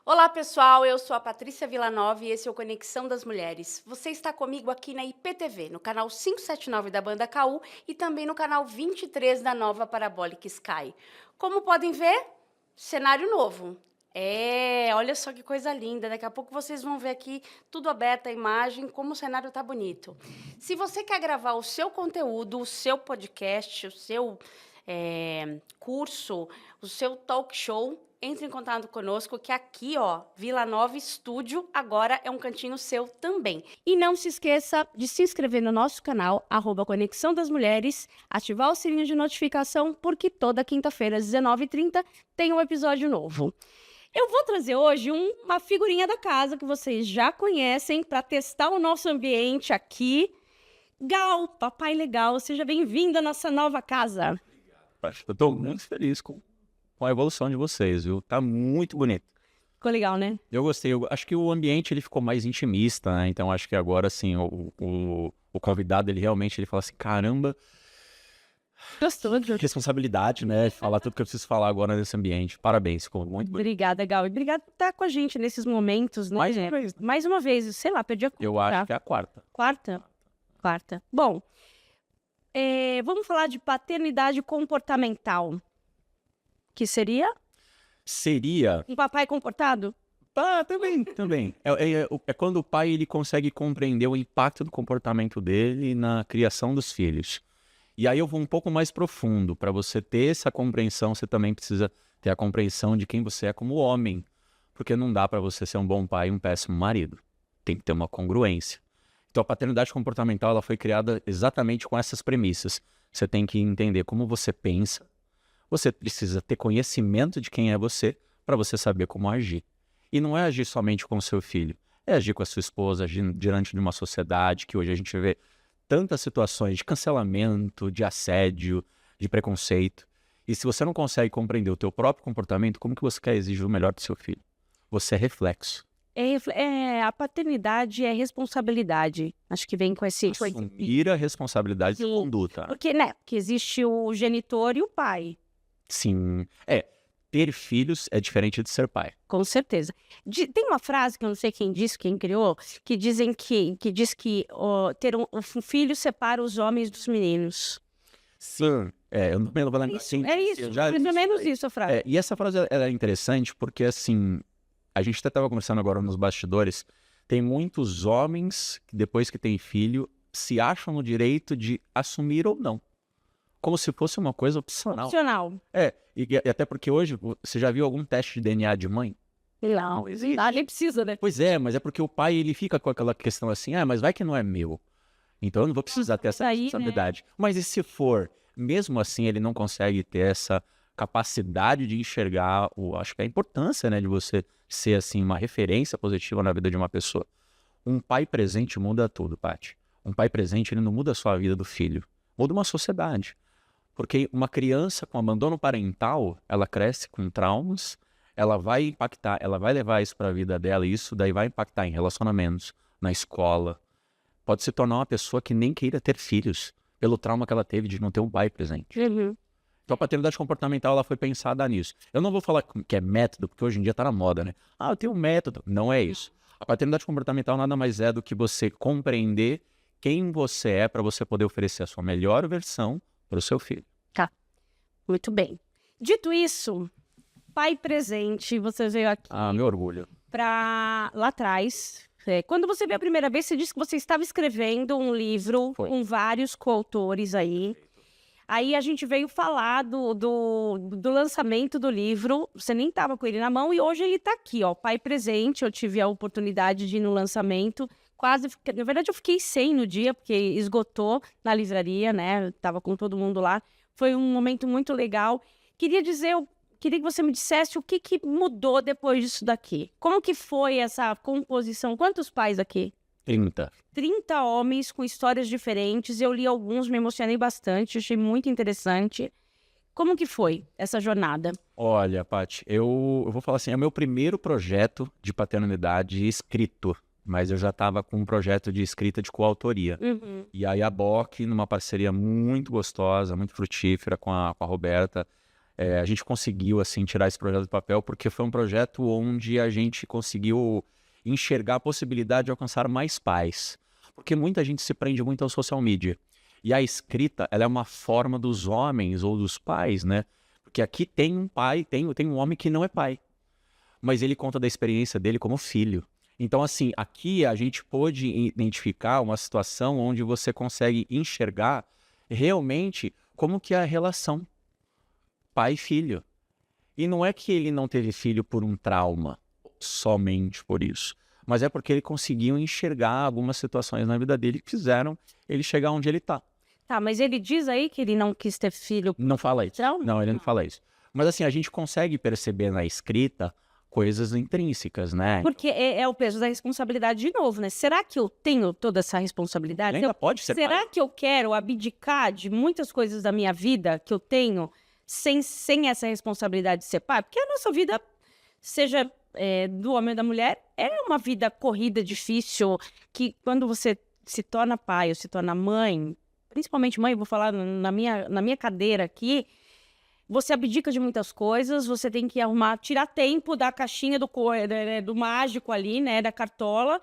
Olá pessoal, eu sou a Patrícia Villanova e esse é o Conexão das Mulheres. Você está comigo aqui na IPTV, no canal 579 da Banda KU e também no canal 23 da Nova Parabolic Sky. Como podem ver, cenário novo. Olha só que coisa linda, daqui a pouco vocês vão ver aqui tudo aberto, a imagem, como o cenário tá bonito. Se você quer gravar o seu conteúdo, o seu podcast, o seu curso, o seu talk show, entre em contato conosco, que aqui, ó, Villanova Estúdio, agora é um cantinho seu também. E não se esqueça de se inscrever no nosso canal, @Conexão das Mulheres, ativar o sininho de notificação, porque toda quinta-feira, às 19h30, tem um episódio novo. Eu vou trazer hoje uma figurinha da casa que vocês já conhecem para testar o nosso ambiente aqui. Gal, papai legal, seja bem-vindo à nossa nova casa. Eu tô muito feliz com a evolução de vocês, viu? Tá muito bonito. Ficou legal, né? Eu gostei. Eu acho que o ambiente ele ficou mais intimista, né? Então acho que agora, assim, o convidado, ele realmente ele fala assim, caramba, Gostou, Júlio? responsabilidade, né? Falar tudo que eu preciso falar agora nesse ambiente. Parabéns, ficou muito bonito. Obrigada, Gal. E obrigada por estar com a gente nesses momentos, né? Mais uma vez. Mais uma vez, sei lá, perdi a conta. Eu acho que é a quarta. Quarta. Bom, vamos falar de paternidade comportamental. Que seria? Seria... Um papai comportado? Também. É quando o pai ele consegue compreender o impacto do comportamento dele na criação dos filhos. E aí eu vou um pouco mais profundo. Para você ter essa compreensão, você também precisa ter a compreensão de quem você é como homem. Porque não dá para você ser um bom pai e um péssimo marido. Tem que ter uma congruência. Então a paternidade comportamental ela foi criada exatamente com essas premissas. Você tem que entender como você pensa. Você precisa ter conhecimento de quem é você para você saber como agir. E não é agir somente com o seu filho. É agir com a sua esposa, agir diante de uma sociedade que hoje a gente vê tantas situações de cancelamento, de assédio, de preconceito. E se você não consegue compreender o teu próprio comportamento, como que você quer exigir o melhor do seu filho? Você é reflexo. A paternidade é responsabilidade. Acho que vem com esse... Assumir a responsabilidade de conduta. Porque existe o genitor e o pai. Sim. Ter filhos é diferente de ser pai. Com certeza. Tem uma frase que eu não sei quem disse, quem criou, que diz que ter um filho separa os homens dos meninos. Sim. Eu não me lembro lembrar assim. É isso, pelo menos isso a frase. E essa frase ela é interessante porque, assim, a gente até estava conversando agora nos bastidores, tem muitos homens que depois que tem filho se acham no direito de assumir ou não. Como se fosse uma coisa opcional. E até porque hoje, você já viu algum teste de DNA de mãe? Não existe. Nem precisa, né? Pois é, mas é porque o pai, ele fica com aquela questão assim, mas vai que não é meu. Então eu não vou precisar ter essa responsabilidade. Né? Mas e se for? Mesmo assim, ele não consegue ter essa capacidade de enxergar, acho que a importância, né, de você ser, assim, uma referência positiva na vida de uma pessoa. Um pai presente muda tudo, Paty. Um pai presente, ele não muda só a vida do filho. Muda uma sociedade. Porque uma criança com abandono parental, ela cresce com traumas, ela vai impactar, ela vai levar isso para a vida dela e isso daí vai impactar em relacionamentos, na escola. Pode se tornar uma pessoa que nem queira ter filhos, pelo trauma que ela teve de não ter um pai presente. Uhum. Então a paternidade comportamental ela foi pensada nisso. Eu não vou falar que é método, porque hoje em dia está na moda, né? Eu tenho um método. Não é isso. A paternidade comportamental nada mais é do que você compreender quem você é para você poder oferecer a sua melhor versão para o seu filho. Tá, muito bem. Dito isso, pai presente, você veio aqui... meu orgulho. Lá atrás, quando você veio a primeira vez, você disse que você estava escrevendo um livro com vários coautores aí. Aí a gente veio falar do lançamento do livro, você nem estava com ele na mão e hoje ele está aqui, ó, pai presente. Eu tive a oportunidade de ir no lançamento, na verdade eu fiquei sem no dia, porque esgotou na livraria, né, eu tava com todo mundo lá. Foi um momento muito legal. Queria que você me dissesse o que mudou depois disso daqui. Como que foi essa composição? Quantos pais aqui? 30. 30 homens com histórias diferentes. Eu li alguns, me emocionei bastante, achei muito interessante. Como que foi essa jornada? Olha, Paty, eu vou falar assim, é o meu primeiro projeto de paternidade escrito, mas eu já estava com um projeto de escrita de coautoria. Uhum. E aí a BOC, numa parceria muito gostosa, muito frutífera com a Roberta, a gente conseguiu assim tirar esse projeto do papel, porque foi um projeto onde a gente conseguiu enxergar a possibilidade de alcançar mais pais. Porque muita gente se prende muito ao social media. E a escrita, ela é uma forma dos homens ou dos pais, né? Porque aqui tem um pai, tem um homem que não é pai, mas ele conta da experiência dele como filho. Então, assim, aqui a gente pôde identificar uma situação onde você consegue enxergar realmente como que é a relação pai e filho. E não é que ele não teve filho por um trauma, somente por isso, mas é porque ele conseguiu enxergar algumas situações na vida dele que fizeram ele chegar onde ele está. Tá, mas ele diz aí que ele não quis ter filho. Não fala isso. Não? Não, ele não fala isso. Mas assim, a gente consegue perceber na escrita coisas intrínsecas, né? Porque é o peso da responsabilidade de novo, né? Será que eu tenho toda essa responsabilidade? Ele ainda pode ser Será pai. que eu quero abdicar de muitas coisas da minha vida que eu tenho sem essa responsabilidade de ser pai? Porque a nossa vida, seja do homem ou da mulher, é uma vida corrida, difícil, que quando você se torna pai ou se torna mãe, principalmente mãe, vou falar na minha cadeira aqui, você abdica de muitas coisas, você tem que tirar tempo da caixinha do mágico ali, né, da cartola,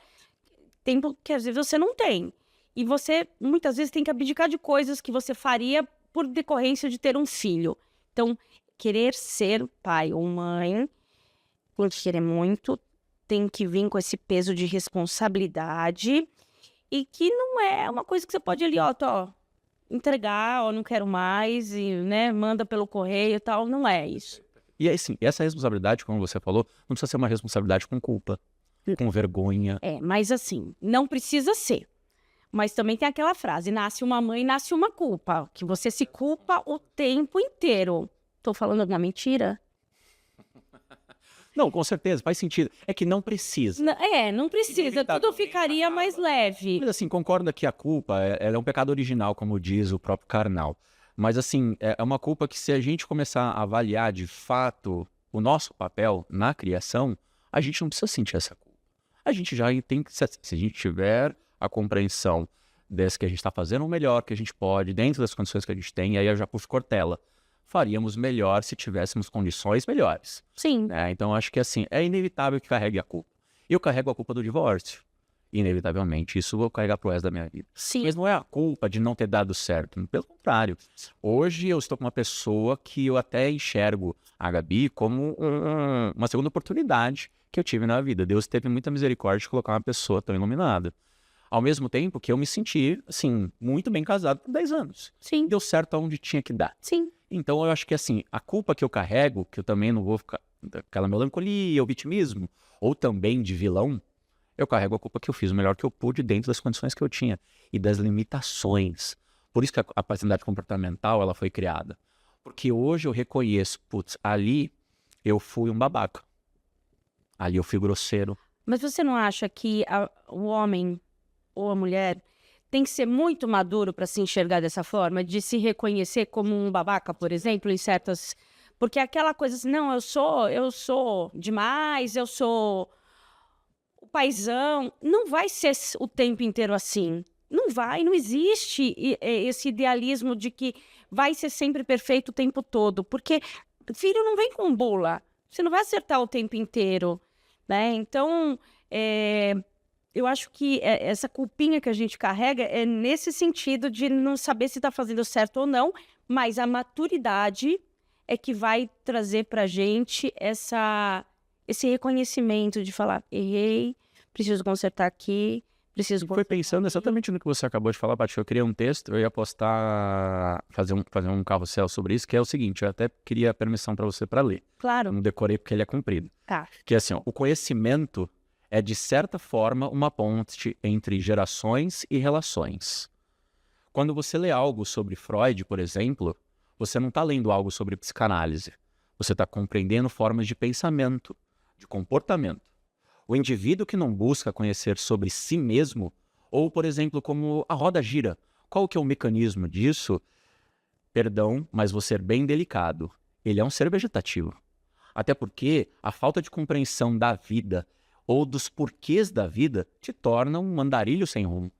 tempo que às vezes você não tem. E você, muitas vezes, tem que abdicar de coisas que você faria por decorrência de ter um filho. Então, querer ser pai ou mãe, por querer muito, tem que vir com esse peso de responsabilidade e que não é uma coisa que você pode ali, ó, entregar, ó, não quero mais, e, né, manda pelo correio e tal, não é isso. E assim, essa responsabilidade, como você falou, não precisa ser uma responsabilidade com culpa, com vergonha. Mas assim, não precisa ser. Mas também tem aquela frase, nasce uma mãe, nasce uma culpa, que você se culpa o tempo inteiro. Tô falando alguma mentira? Não, com certeza, faz sentido. É que não precisa. Não precisa, tudo ficaria mais leve. Mas assim, concordo que a culpa ela é um pecado original, como diz o próprio Karnal. Mas assim, é uma culpa que se a gente começar a avaliar de fato o nosso papel na criação, a gente não precisa sentir essa culpa. A gente já tem que, se a gente tiver a compreensão desse que a gente está fazendo o melhor que a gente pode, dentro das condições que a gente tem, e aí eu já puxo Cortella, faríamos melhor se tivéssemos condições melhores. Sim. Né? Então, acho que assim, é inevitável que carregue a culpa. Eu carrego a culpa do divórcio. Inevitavelmente, isso eu vou carregar pro resto da minha vida. Sim. Mas não é a culpa de não ter dado certo. Pelo contrário. Hoje eu estou com uma pessoa que eu até enxergo a Gabi como uma segunda oportunidade que eu tive na vida. Deus teve muita misericórdia de colocar uma pessoa tão iluminada. Ao mesmo tempo que eu me senti, assim, muito bem casado por 10 anos. Sim. Deu certo aonde tinha que dar. Sim. Então eu acho que assim, a culpa que eu carrego, que eu também não vou ficar aquela melancolia, o vitimismo, ou também de vilão, eu carrego a culpa que eu fiz o melhor que eu pude dentro das condições que eu tinha e das limitações. Por isso que a paternidade comportamental ela foi criada. Porque hoje eu reconheço, putz, ali eu fui um babaca. Ali eu fui grosseiro. Mas você não acha que o homem ou a mulher tem que ser muito maduro para se enxergar dessa forma, de se reconhecer como um babaca, por exemplo, em certas... Porque aquela coisa assim, não, eu sou demais, eu sou o paizão, não vai ser o tempo inteiro assim. Não vai, não existe esse idealismo de que vai ser sempre perfeito o tempo todo, porque filho não vem com bula, você não vai acertar o tempo inteiro, né? Então, eu acho que essa culpinha que a gente carrega é nesse sentido de não saber se está fazendo certo ou não, mas a maturidade é que vai trazer para a gente esse reconhecimento de falar, errei, preciso consertar aqui, preciso... Foi pensando exatamente no que você acabou de falar, Paty. Eu criei um texto, eu ia postar, fazer um carrossel sobre isso, que é o seguinte, eu até queria permissão para você para ler. Claro. Não decorei porque ele é comprido. Tá. Que é assim, ó, o conhecimento é, de certa forma, uma ponte entre gerações e relações. Quando você lê algo sobre Freud, por exemplo, você não está lendo algo sobre psicanálise. Você está compreendendo formas de pensamento, de comportamento. O indivíduo que não busca conhecer sobre si mesmo, ou, por exemplo, como a roda gira, qual que é o mecanismo disso? perdão, mas vou ser bem delicado, ele é um ser vegetativo. Até porque a falta de compreensão da vida ou dos porquês da vida te torna um andarilho sem rumo.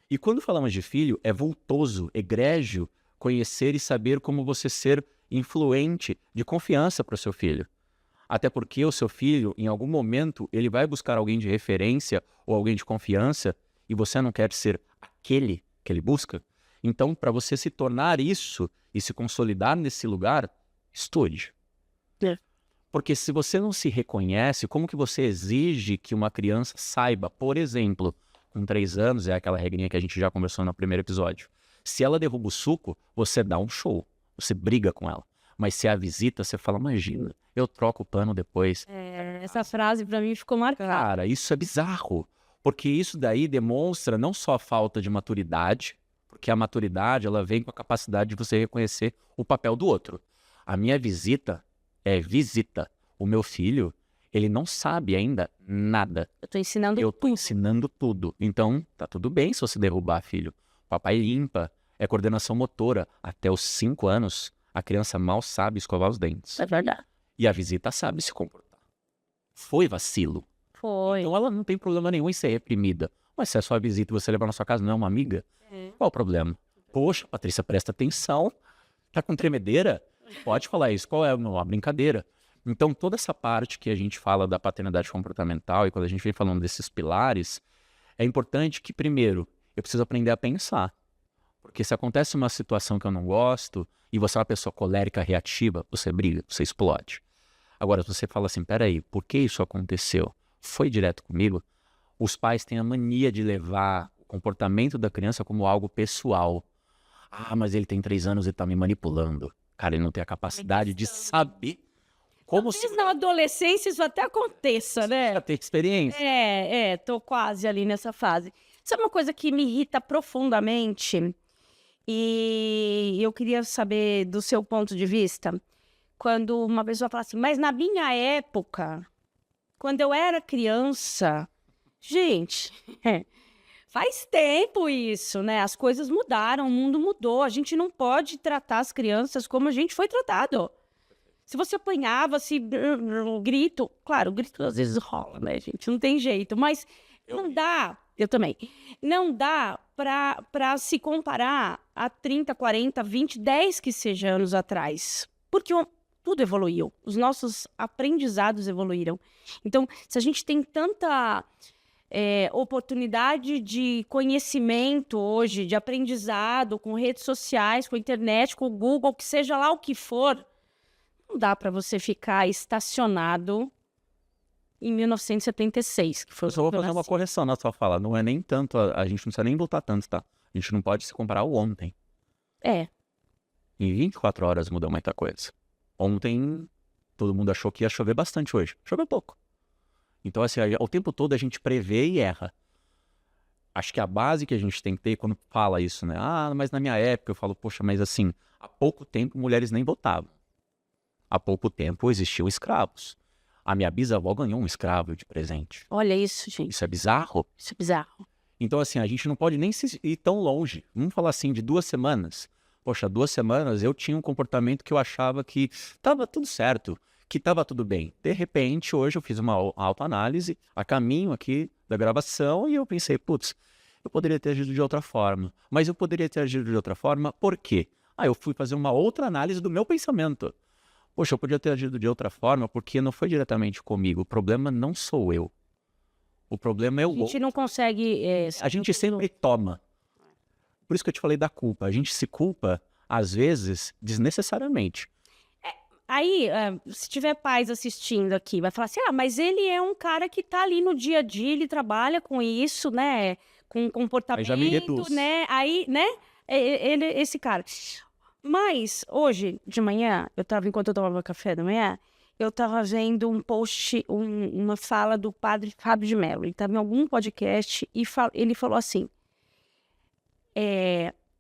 E quando falamos de filho, é vultoso, egrégio, conhecer e saber como você ser influente, de confiança para o seu filho. Até porque o seu filho, em algum momento, ele vai buscar alguém de referência ou alguém de confiança e você não quer ser aquele que ele busca. Então, para você se tornar isso e se consolidar nesse lugar, estude. Porque se você não se reconhece, como que você exige que uma criança saiba, por exemplo, com 3 anos, é aquela regrinha que a gente já conversou no primeiro episódio, se ela derruba o suco, você dá um show, você briga com ela. Mas se é a visita, você fala, imagina, eu troco o pano depois. Essa frase pra mim ficou marcada. Cara, isso é bizarro, porque isso daí demonstra não só a falta de maturidade, porque a maturidade ela vem com a capacidade de você reconhecer o papel do outro. A minha visita é visita. O meu filho, ele não sabe ainda nada. Eu tô ensinando Eu tô ensinando tudo. Então, tá tudo bem se você derrubar, filho. Papai limpa, é coordenação motora. Até os 5 anos, a criança mal sabe escovar os dentes. É verdade. E a visita sabe se comportar. Foi vacilo. Foi. Então ela não tem problema nenhum em ser reprimida. Mas se é sua visita e você levar na sua casa, não é uma amiga? Qual o problema? Poxa, Patrícia, presta atenção. Tá com tremedeira? Pode falar isso. Qual é uma brincadeira? Então, toda essa parte que a gente fala da paternidade comportamental e quando a gente vem falando desses pilares, é importante que, primeiro, eu preciso aprender a pensar. Porque se acontece uma situação que eu não gosto e você é uma pessoa colérica, reativa, você briga, você explode. Agora, se você fala assim, peraí, por que isso aconteceu? Foi direto comigo? Os pais têm a mania de levar o comportamento da criança como algo pessoal. Ah, mas ele tem 3 anos e tá me manipulando. Cara, ele não tem a capacidade de saber como Talvez na adolescência isso até aconteça, né? já ter experiência. Tô quase ali nessa fase. Sabe uma coisa que me irrita profundamente? E eu queria saber do seu ponto de vista. Quando uma pessoa fala assim, mas na minha época, quando eu era criança... Gente, faz tempo isso, né? As coisas mudaram, o mundo mudou. A gente não pode tratar as crianças como a gente foi tratado. Se você apanhava, grito... Claro, o grito às vezes rola, né, gente? Não tem jeito, mas não dá... Eu também. Não dá para se comparar a 30, 40, 20, 10 que seja anos atrás. Porque tudo evoluiu. Os nossos aprendizados evoluíram. Então, se a gente tem tanta oportunidade de conhecimento hoje, de aprendizado, com redes sociais, com a internet, com o Google, que seja lá o que for, não dá para você ficar estacionado em 1976, que foi Eu só vou fazer uma correção na sua fala. Não é nem tanto, a gente não precisa nem lutar tanto, tá? A gente não pode se comparar ao ontem. Em 24 horas muda muita coisa. Ontem, todo mundo achou que ia chover bastante hoje. Choveu pouco. Então, assim, o tempo todo a gente prevê e erra. Acho que a base que a gente tem que ter quando fala isso, né? Ah, mas na minha época eu falo, poxa, mas assim, há pouco tempo mulheres nem votavam. Há pouco tempo existiam escravos. A minha bisavó ganhou um escravo de presente. Olha isso, gente. Isso é bizarro. Isso é bizarro. Então, assim, a gente não pode nem ir tão longe. Vamos falar assim, de 2 semanas. Poxa, 2 semanas eu tinha um comportamento que eu achava que estava tudo certo, que estava tudo bem. De repente, hoje eu fiz uma autoanálise a caminho aqui da gravação e eu pensei, putz, eu poderia ter agido de outra forma. Mas eu poderia ter agido de outra forma por quê? Eu fui fazer uma outra análise do meu pensamento. Poxa, eu podia ter agido de outra forma porque não foi diretamente comigo. O problema não sou eu. O problema é o outro. A gente não consegue... A gente sempre toma. Por isso que eu te falei da culpa. A gente se culpa, às vezes, desnecessariamente. Aí, se tiver pais assistindo aqui, vai falar assim, mas ele é um cara que tá ali no dia a dia, ele trabalha com isso, né? Com comportamento, aí já me reduz. né? Aí, né? Esse cara... Mas, hoje, de manhã, enquanto eu tomava café da manhã, eu estava vendo um post, uma fala do padre Fábio de Mello. Ele estava em algum podcast e ele falou assim,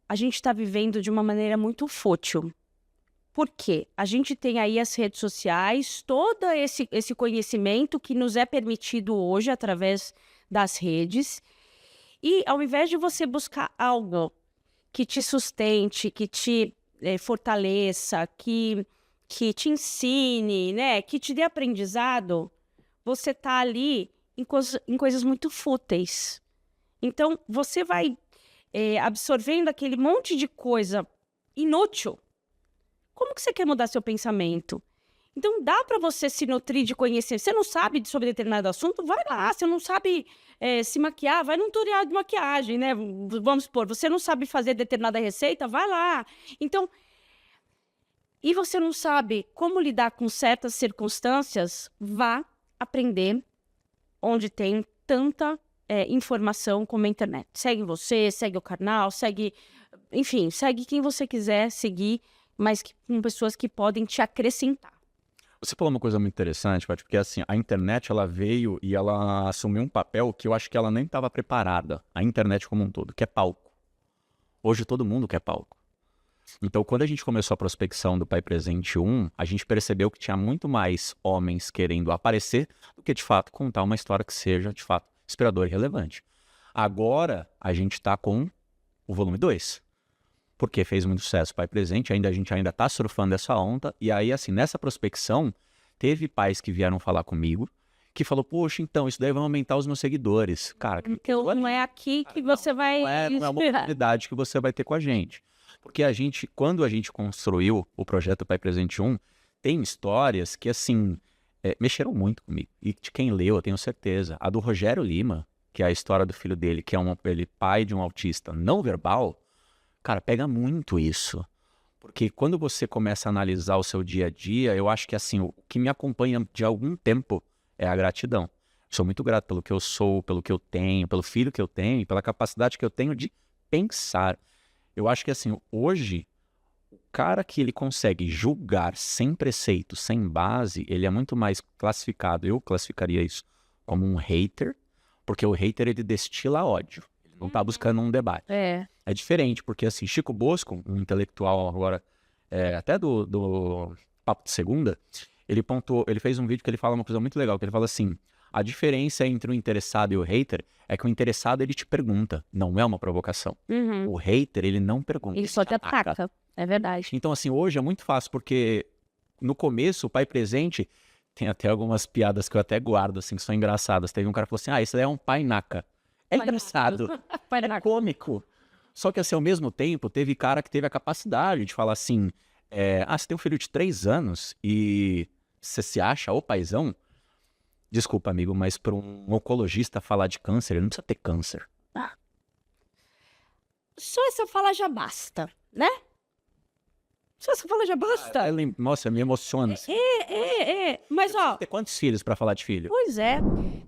a gente está vivendo de uma maneira muito fútil. Por quê? A gente tem aí as redes sociais, todo esse conhecimento que nos é permitido hoje através das redes. E ao invés de você buscar algo que te sustente, que te fortaleça, que te ensine, né? Que te dê aprendizado, você tá ali em coisas muito fúteis. Então, você vai absorvendo aquele monte de coisa inútil. Como que você quer mudar seu pensamento? Então, dá para você se nutrir de conhecimento. Você não sabe sobre determinado assunto? Vai lá. Você não sabe se maquiar? Vai num tutorial de maquiagem, né? Vamos supor, você não sabe fazer determinada receita? Vai lá. Então, e você não sabe como lidar com certas circunstâncias? Vá aprender onde tem tanta informação como a internet. Segue você, segue o canal, segue... Enfim, segue quem você quiser seguir, mas com pessoas que podem te acrescentar. Você falou uma coisa muito interessante, Paty, porque assim, a internet ela veio e ela assumiu um papel que eu acho que ela nem estava preparada, a internet como um todo, que é palco. Hoje todo mundo quer palco. Então, quando a gente começou a prospecção do Pai Presente 1, a gente percebeu que tinha muito mais homens querendo aparecer do que, de fato, contar uma história que seja, de fato, inspiradora e relevante. Agora, a gente está com o volume 2. Porque fez muito sucesso o Pai Presente, a gente ainda está surfando essa onda, e aí, assim, nessa prospecção, teve pais que vieram falar comigo, que falou, poxa, então, isso daí vai aumentar os meus seguidores. Cara, então não é aqui que você vai... Não é uma oportunidade que você vai ter com a gente. Porque quando a gente construiu o projeto Pai Presente 1, tem histórias que, assim, mexeram muito comigo. E de quem leu, eu tenho certeza. A do Rogério Lima, que é a história do filho dele, que é ele pai de um autista não verbal, cara, pega muito isso. Porque quando você começa a analisar o seu dia a dia, eu acho que assim, o que me acompanha de algum tempo é a gratidão. Sou muito grato pelo que eu sou, pelo que eu tenho, pelo filho que eu tenho, pela capacidade que eu tenho de pensar. Eu acho que assim, hoje, o cara que ele consegue julgar sem preceito, sem base, ele é muito mais classificado. Eu classificaria isso como um hater, porque o hater ele destila ódio. Ele não está buscando um debate. É diferente, porque assim, Chico Bosco, um intelectual agora, até do Papo de Segunda, ele fez um vídeo que ele fala uma coisa muito legal, que ele fala assim, a diferença entre o interessado e o hater é que o interessado ele te pergunta, não é uma provocação. O hater, ele não pergunta. Ele só te ataca, é verdade. Então assim, hoje é muito fácil, porque no começo, o Pai Presente, tem até algumas piadas que eu até guardo, assim, que são engraçadas. Teve um cara que falou assim, isso daí é um pai naca. É engraçado, é cômico. Só que, assim, ao mesmo tempo, teve cara que teve a capacidade de falar assim, você tem um filho de 3 anos e você se acha o paizão? Desculpa, amigo, mas para um oncologista falar de câncer, ele não precisa ter câncer. Só essa fala já basta, né? Só essa fala já basta. Nossa, me emociona. Mas, ó... Ter quantos filhos para falar de filho? Pois é.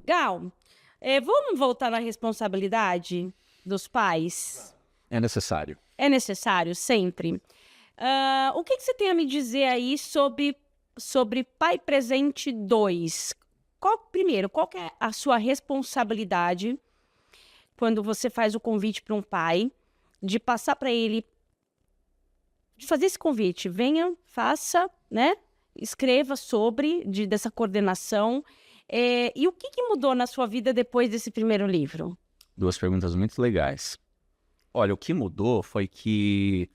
Gal, vamos voltar na responsabilidade dos pais? É necessário. É necessário, sempre. O que você tem a me dizer aí sobre Pai Presente 2? Primeiro, qual que é a sua responsabilidade quando você faz o convite para um pai, de passar para ele, de fazer esse convite? Venha, faça, né? Escreva dessa coordenação. E o que mudou na sua vida depois desse primeiro livro? 2 perguntas muito legais. Olha, o que mudou foi que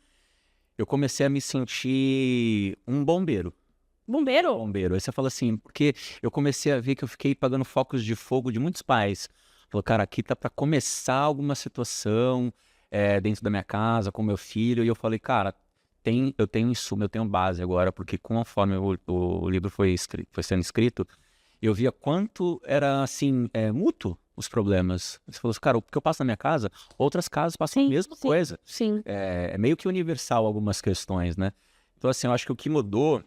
eu comecei a me sentir um bombeiro. Bombeiro? Bombeiro. Aí você fala assim, porque eu comecei a ver que eu fiquei pagando focos de fogo de muitos pais. Falou, cara, aqui tá para começar alguma situação dentro da minha casa, com meu filho. E eu falei, cara, eu tenho insumo, eu tenho base agora, porque conforme o livro foi sendo escrito, eu via quanto era, assim, mútuo os problemas. Você falou assim, cara, o que eu passo na minha casa, outras casas passam a mesma coisa. Sim. É meio que universal algumas questões, né? Então, assim, eu acho que o que mudou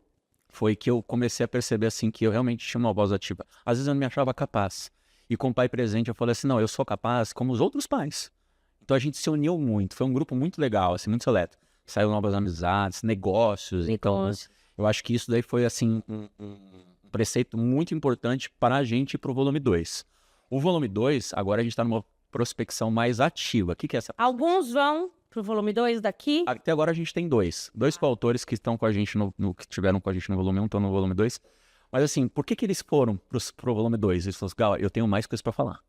foi que eu comecei a perceber, assim, que eu realmente tinha uma voz ativa. Às vezes eu não me achava capaz. E com o Pai Presente eu falei assim, não, eu sou capaz como os outros pais. Então a gente se uniu muito. Foi um grupo muito legal, assim, muito seleto. Saiu novas amizades, negócios. Então, eu acho que isso daí foi, assim, um preceito muito importante para a gente e para o volume 2. O volume 2, agora a gente está numa prospecção mais ativa. O que é essa? Alguns vão pro volume 2 daqui? Até agora a gente tem 2 coautores que estão com a gente, que tiveram com a gente no volume 1, estão no volume 2. Mas assim, por que eles foram pro volume 2? Eles falaram assim, Gal, eu tenho mais coisas para falar.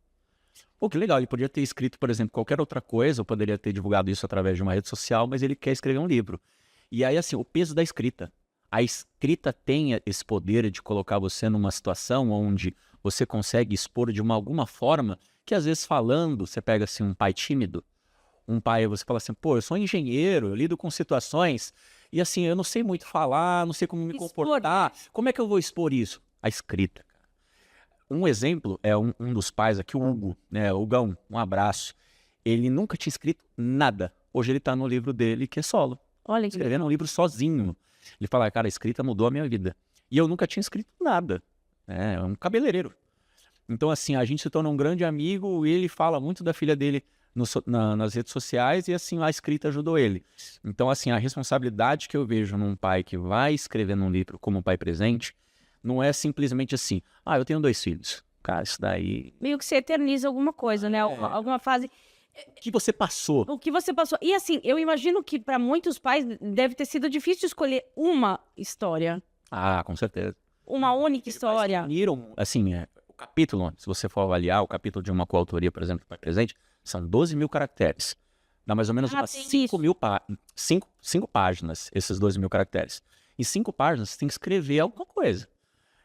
Pô, que legal, ele podia ter escrito, por exemplo, qualquer outra coisa, eu poderia ter divulgado isso através de uma rede social, mas ele quer escrever um livro. E aí, assim, o peso da escrita. A escrita tem esse poder de colocar você numa situação onde você consegue expor de alguma forma que, às vezes, falando, você pega, assim, um pai tímido, um pai, você fala assim, pô, eu sou engenheiro, eu lido com situações, e assim, eu não sei muito falar, não sei como me comportar, como é que eu vou expor isso? A escrita. Um exemplo é um dos pais aqui, o Hugo, né, o Hugão, um abraço. Ele nunca tinha escrito nada. Hoje ele tá no livro dele, que é solo. Olha que Escrevendo um livro sozinho. Ele fala, cara, a escrita mudou a minha vida. E eu nunca tinha escrito nada. É um cabeleireiro. Então, assim, a gente se torna um grande amigo e ele fala muito da filha dele nas redes sociais e, assim, a escrita ajudou ele. Então, assim, a responsabilidade que eu vejo num pai que vai escrever num livro como pai presente não é simplesmente assim, eu tenho 2 filhos. Cara, isso daí... meio que você eterniza alguma coisa, né? Alguma fase. O que você passou? O que você passou. E assim, eu imagino que para muitos pais deve ter sido difícil escolher uma história. Com certeza. Uma única história. Uniram, assim, o capítulo, se você for avaliar o capítulo de uma coautoria, por exemplo, pai presente, são 12 mil caracteres. Dá mais ou menos umas 5 páginas, esses 12 mil caracteres. Em 5 páginas, você tem que escrever alguma coisa.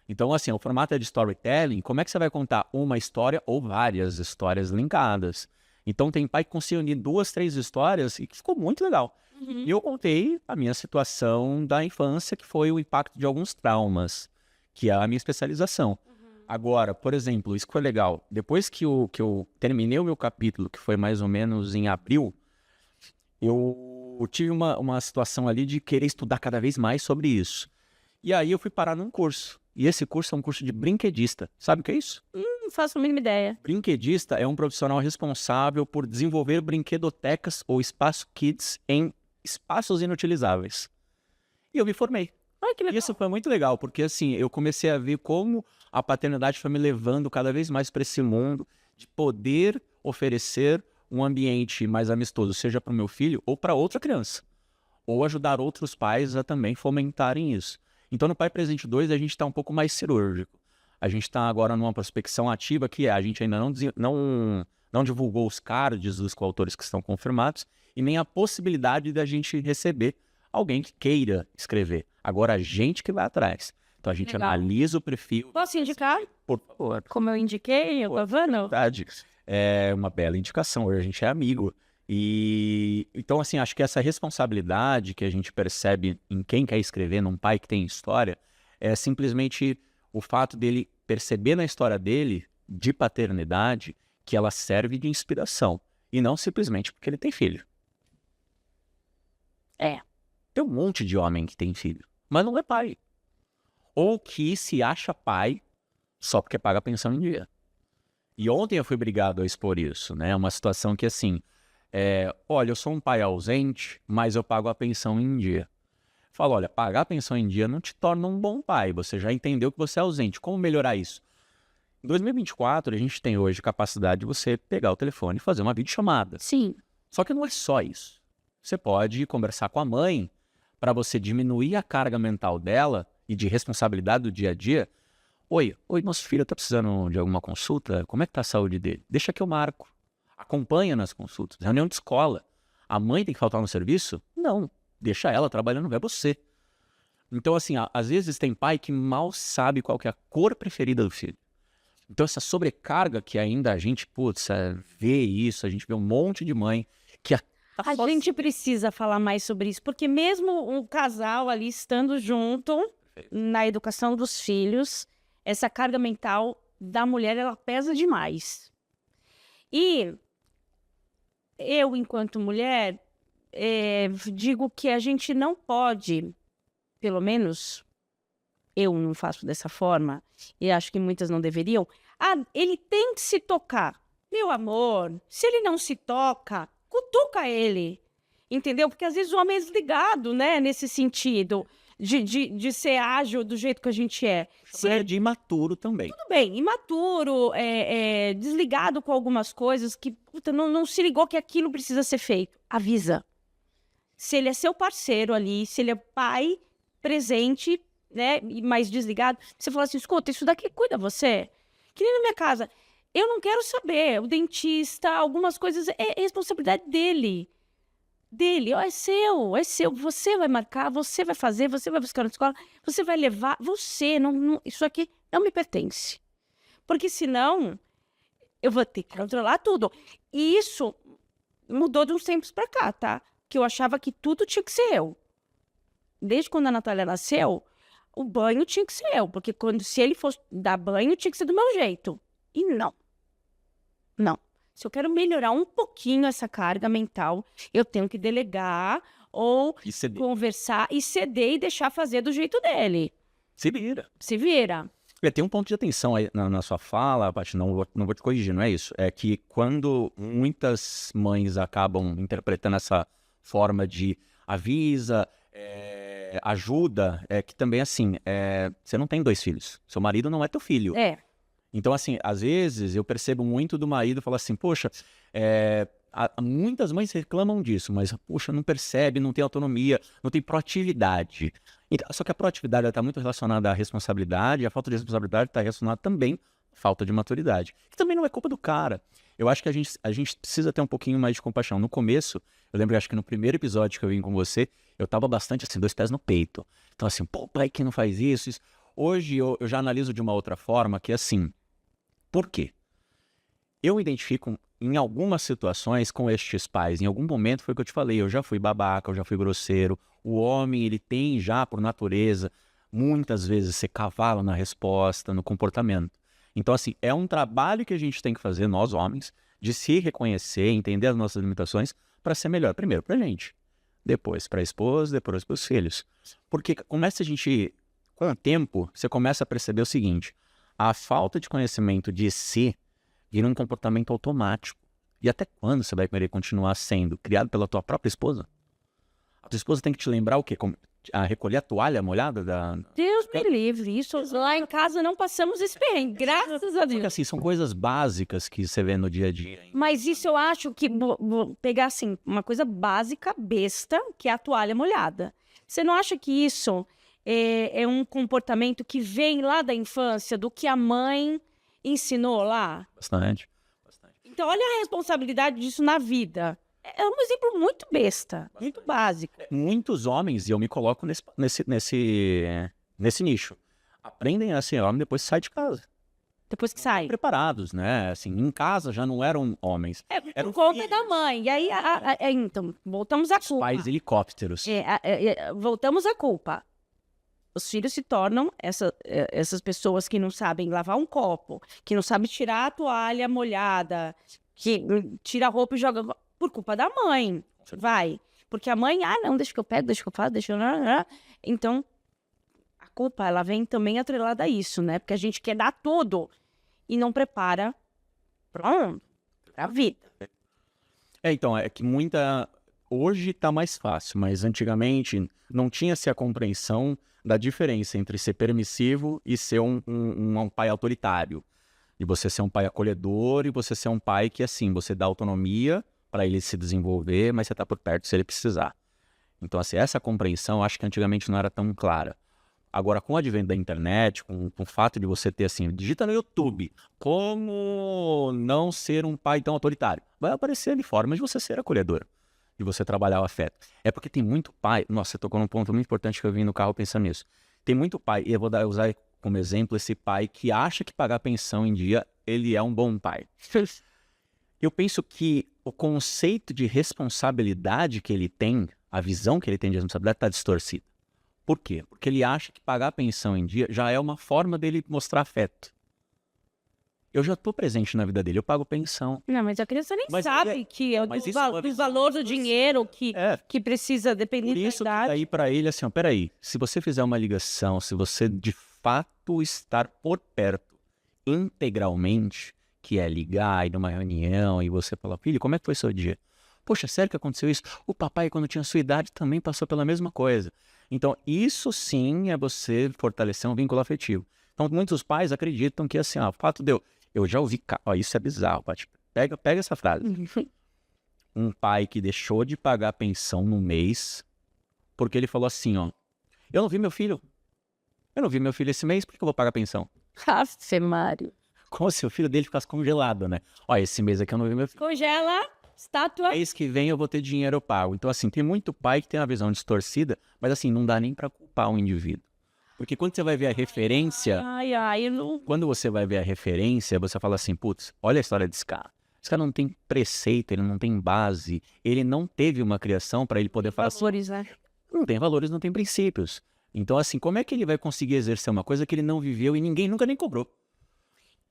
Então, assim, o formato é de storytelling. Como é que você vai contar uma história ou várias histórias linkadas? Então, tem pai que conseguiu unir 2, 3 histórias e que ficou muito legal. E eu contei a minha situação da infância, que foi o impacto de alguns traumas, que é a minha especialização. Agora, por exemplo, isso que foi legal. Depois que eu terminei o meu capítulo, que foi mais ou menos em abril, eu tive uma situação ali de querer estudar cada vez mais sobre isso. E aí eu fui parar num curso. E esse curso é um curso de brinquedista. Sabe o que é isso? Não faço a mínima ideia. Brinquedista é um profissional responsável por desenvolver brinquedotecas ou espaço kids em espaços inutilizáveis. E eu me formei. Ai, que legal. Isso foi muito legal, porque assim, eu comecei a ver como a paternidade foi me levando cada vez mais para esse mundo de poder oferecer um ambiente mais amistoso, seja para o meu filho ou para outra criança. Ou ajudar outros pais a também fomentarem isso. Então, no Pai Presente 2, a gente está um pouco mais cirúrgico. A gente está agora numa prospecção ativa, que a gente ainda não divulgou os cards dos coautores que estão confirmados e nem a possibilidade da gente receber alguém que queira escrever. Agora, a gente que vai atrás. Então, a gente analisa o perfil. Posso indicar? Por favor. Como eu indiquei, eu Pavano? Verdade. É uma bela indicação. Hoje a gente é amigo. E então, assim, acho que essa responsabilidade que a gente percebe em quem quer escrever, num pai que tem história, é simplesmente o fato dele perceber na história dele, de paternidade, que ela serve de inspiração. E não simplesmente porque ele tem filho. Tem um monte de homem que tem filho, mas não é pai. Ou que se acha pai só porque paga a pensão em dia. E ontem eu fui obrigado a expor isso, né? Uma situação que, assim, olha, eu sou um pai ausente, mas eu pago a pensão em dia. Falo, olha, pagar a pensão em dia não te torna um bom pai. Você já entendeu que você é ausente. Como melhorar isso? Em 2024, a gente tem hoje capacidade de você pegar o telefone e fazer uma videochamada. Sim. Só que não é só isso. Você pode conversar com a mãe para você diminuir a carga mental dela e de responsabilidade do dia a dia. Oi, nosso filho está precisando de alguma consulta? Como é que está a saúde dele? Deixa que eu marco. Acompanha nas consultas. Reunião de escola. A mãe tem que faltar no serviço? Não. Deixa ela trabalhando, vai você. Então, assim, às vezes tem pai que mal sabe qual que é a cor preferida do filho. Então, essa sobrecarga que ainda a gente, vê isso, a gente vê um monte de mãe que... A gente precisa falar mais sobre isso, porque mesmo um casal ali estando junto na educação dos filhos, essa carga mental da mulher, ela pesa demais. E eu, enquanto mulher, digo que a gente não pode, pelo menos eu não faço dessa forma, e acho que muitas não deveriam, ele tem que se tocar. Meu amor, se ele não se toca, cutuca ele, entendeu? Porque às vezes o homem é desligado, né, nesse sentido, de ser ágil do jeito que a gente é. É de imaturo também. Tudo bem, imaturo, desligado com algumas coisas que não se ligou que aquilo precisa ser feito. Avisa. Se ele é seu parceiro ali, se ele é pai presente, né, mais desligado, você fala assim, escuta, isso daqui cuida você. Que nem na minha casa. Eu não quero saber, o dentista, algumas coisas, é responsabilidade dele. dele, ó, é seu, você vai marcar, você vai fazer, você vai buscar na escola, você vai levar, você, isso aqui não me pertence. Porque senão eu vou ter que controlar tudo. E isso mudou de uns tempos pra cá, tá? Que eu achava que tudo tinha que ser eu. Desde quando a Natália nasceu, o banho tinha que ser eu, porque se ele fosse dar banho, tinha que ser do meu jeito. E não. Não. Se eu quero melhorar um pouquinho essa carga mental, eu tenho que delegar ou conversar e ceder e deixar fazer do jeito dele. Se vira. Se vira. Tem um ponto de atenção aí na sua fala, Paty, não vou te corrigir, não é isso. É que quando muitas mães acabam interpretando essa forma de avisa, ajuda, é que também, assim, você não tem 2 filhos. Seu marido não é teu filho. Então, assim, às vezes eu percebo muito do marido falar assim, poxa, muitas mães reclamam disso, mas, poxa, não percebe, não tem autonomia, não tem proatividade. Só que a proatividade está muito relacionada à responsabilidade, e a falta de responsabilidade está relacionada também à falta de maturidade. Que também não é culpa do cara. Eu acho que a gente precisa ter um pouquinho mais de compaixão. No começo, eu lembro, acho que no primeiro episódio que eu vim com você, eu estava bastante assim, 2 pés no peito. Então, assim, pô, pai que não faz isso. Hoje eu já analiso de uma outra forma, que é assim, por quê? Eu me identifico em algumas situações com estes pais. Em algum momento foi o que eu te falei, eu já fui babaca, eu já fui grosseiro. O homem, ele tem já, por natureza, muitas vezes ser cavalo na resposta, no comportamento. Então, assim, é um trabalho que a gente tem que fazer, nós homens, de se reconhecer, entender as nossas limitações para ser melhor. Primeiro pra gente, depois pra esposa, depois pros filhos. Porque começa a gente, com o tempo, você começa a perceber o seguinte, a falta de conhecimento de si vira um comportamento automático. E até quando você vai querer continuar sendo criado pela tua própria esposa? A tua esposa tem que te lembrar o quê? A recolher a toalha molhada da... Deus me livre, isso lá em casa não passamos esse perrengue, graças a Deus. Porque assim, são coisas básicas que você vê no dia a dia. Mas isso eu acho que, vou pegar assim, uma coisa básica, besta, que é a toalha molhada. Você não acha que isso é um comportamento que vem lá da infância, do que a mãe ensinou lá? Bastante. Então, olha a responsabilidade disso na vida. É um exemplo muito besta, muito básico. Muitos homens, e eu me coloco nesse nicho, aprendem a ser homem depois que sai de casa. Depois que sai. Preparados, né? Assim, em casa já não eram homens. Por conta da mãe. E aí, então, voltamos à culpa. Pais helicópteros. Voltamos à culpa. Os filhos se tornam essas pessoas que não sabem lavar um copo, que não sabem tirar a toalha molhada, que tira a roupa e joga por culpa da mãe. Vai. Porque a mãe, não, deixa que eu pego, deixa que eu faço, deixa eu... Então, a culpa, ela vem também atrelada a isso, né? Porque a gente quer dar tudo e não prepara pra vida. Então, é que hoje tá mais fácil, mas antigamente não tinha-se a compreensão da diferença entre ser permissivo e ser um pai autoritário. E você ser um pai acolhedor e você ser um pai que, assim, você dá autonomia para ele se desenvolver, mas você tá por perto se ele precisar. Então, assim, essa compreensão, acho que antigamente não era tão clara. Agora, com o advento da internet, com o fato de você ter, assim, digita no YouTube, como não ser um pai tão autoritário, vai aparecer ali formas de você ser acolhedor, de você trabalhar o afeto. É porque tem muito pai, nossa, você tocou num ponto muito importante que eu vim no carro pensando nisso. Tem muito pai, e eu vou usar como exemplo esse pai que acha que pagar pensão em dia, ele é um bom pai. Eu penso que o conceito de responsabilidade que ele tem, a visão que ele tem de responsabilidade está distorcida. Por quê? Porque ele acha que pagar a pensão em dia já é uma forma dele mostrar afeto. Eu já estou presente na vida dele, eu pago pensão. Não, mas a criança nem sabe que é do valor do dinheiro que precisa, depender da idade. Por isso que daí para ele, assim, peraí, se você fizer uma ligação, se você de fato estar por perto integralmente, que é ligar, ir numa reunião e você falar, filho, como é que foi seu dia? Poxa, sério que aconteceu isso? O papai, quando tinha sua idade, também passou pela mesma coisa. Então, isso sim é você fortalecer um vínculo afetivo. Então, muitos pais acreditam que, assim, o fato de eu já ouvi, isso é bizarro, Paty. Pega essa frase. Um pai que deixou de pagar pensão no mês, porque ele falou assim, eu não vi meu filho esse mês, por que eu vou pagar pensão? Afe, Mário. Como se o filho dele ficasse congelado, né? Esse mês aqui eu não vi meu filho. Congela. Estátua. mês que vem eu vou ter dinheiro pago. Então, assim, tem muito pai que tem uma visão distorcida, mas assim, não dá nem para culpar o indivíduo. Porque quando você vai ver a referência, Eu não... quando você vai ver a referência, você fala assim, putz, olha a história desse cara. Esse cara não tem preceito, ele não tem base, ele não teve uma criação para ele poder falar assim, Valores, né? não tem valores, não tem princípios. Então, assim, como é que ele vai conseguir exercer uma coisa que ele não viveu e ninguém nunca nem cobrou?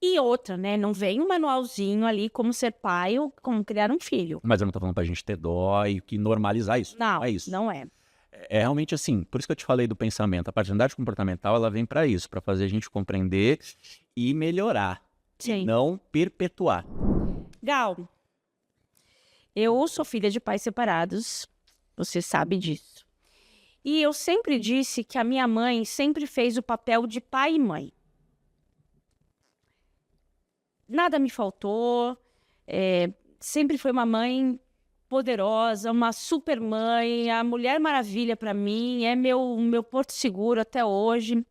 E outra, né? Não vem um manualzinho ali como ser pai ou como criar um filho. Mas eu não tô falando pra gente ter dó e que normalizar isso. Não, é isso. não é. É realmente assim, por isso que eu te falei do pensamento. A paternidade comportamental, ela vem para isso, para fazer a gente compreender e melhorar, Sim. não perpetuar. Gal, eu sou filha de pais separados, você sabe disso. E eu sempre disse que a minha mãe sempre fez o papel de pai e mãe. Nada me faltou, sempre foi uma mãe poderosa, uma super mãe, a Mulher Maravilha para mim, é meu porto seguro até hoje.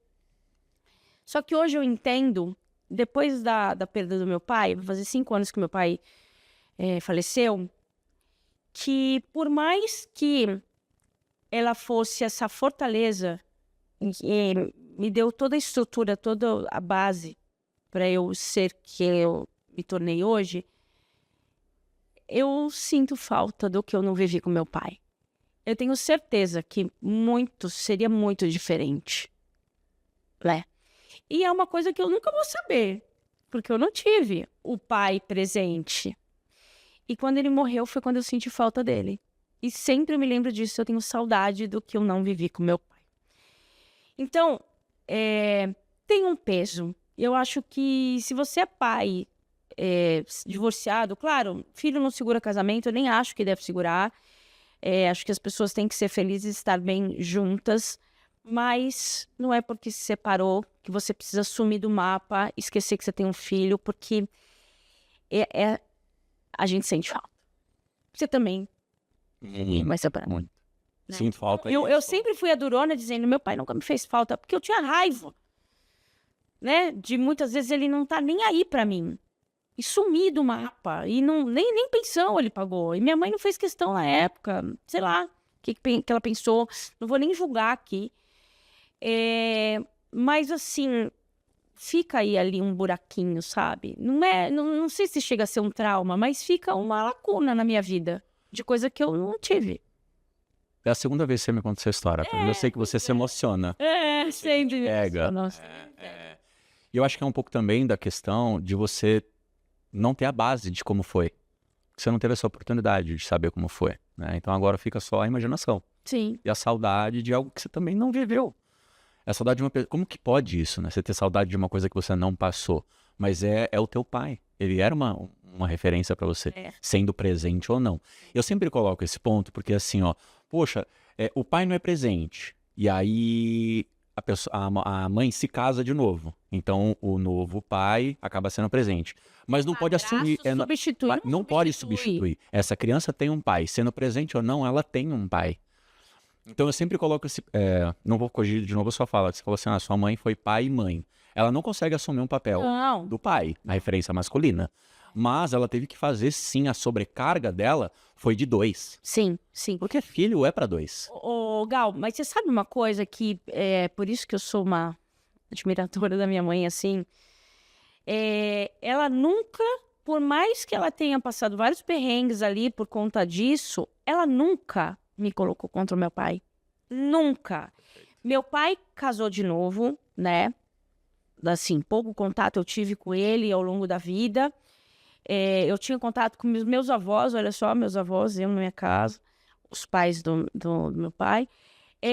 Só que hoje eu entendo, depois da perda do meu pai, vai fazer 5 anos que meu pai faleceu, que por mais que ela fosse essa fortaleza, e me deu toda a estrutura, toda a base para eu ser quem eu me tornei hoje, eu sinto falta do que eu não vivi com meu pai. Eu tenho certeza que seria muito diferente, né? E é uma coisa que eu nunca vou saber, porque eu não tive o pai presente. E quando ele morreu foi quando eu senti falta dele. E sempre eu me lembro disso, eu tenho saudade do que eu não vivi com meu pai. Então, tem um peso. Eu acho que se você é pai divorciado, claro, filho não segura casamento, eu nem acho que deve segurar. Acho que as pessoas têm que ser felizes e estar bem juntas. Mas não é porque se separou que você precisa sumir do mapa, esquecer que você tem um filho, porque a gente sente falta. Você também vai separar. Muito. Né? Sinto falta. Eu sempre fui a durona dizendo, meu pai nunca me fez falta, porque eu tinha raiva, né? De muitas vezes ele não tá nem aí pra mim. E sumir do mapa. E nem pensão ele pagou. E minha mãe não fez questão na época. Sei lá o que ela pensou. Não vou nem julgar aqui. Mas assim, fica aí ali um buraquinho, sabe? Não sei se chega a ser um trauma, mas fica uma lacuna na minha vida. De coisa que eu não tive. É a segunda vez que você me conta essa história. Eu sei que você se emociona. Sempre. Pega. Nossa. E eu acho que é um pouco também da questão de você não ter a base de como foi. Você não teve essa oportunidade de saber como foi, né? Então agora fica só a imaginação. Sim. E a saudade de algo que você também não viveu. A saudade de uma pessoa. Como que pode isso, né? Você ter saudade de uma coisa que você não passou. Mas é o teu pai. Ele era uma referência pra você, sendo presente ou não. Eu sempre coloco esse ponto, porque assim, ó, poxa, o pai não é presente. E aí a mãe se casa de novo. Então o novo pai acaba sendo presente. Mas não pode assumir. Não pode substituir. Essa criança tem um pai. Sendo presente ou não, ela tem um pai. Então eu sempre coloco esse... não vou corrigir de novo a sua fala. Você falou assim, sua mãe foi pai e mãe. Ela não consegue assumir um papel do pai, a referência masculina. Mas ela teve que fazer, sim, a sobrecarga dela foi de 2. Sim, sim. Porque filho é para 2. Gal, mas você sabe uma coisa que por isso que eu sou uma admiradora da minha mãe, assim. Ela nunca, por mais que ela tenha passado vários perrengues ali por conta disso, ela nunca me colocou contra o meu pai. Nunca. Meu pai casou de novo, né? Assim, pouco contato eu tive com ele ao longo da vida. Eu tinha contato com meus avós, olha só, meus avós iam na minha casa, os pais do meu pai.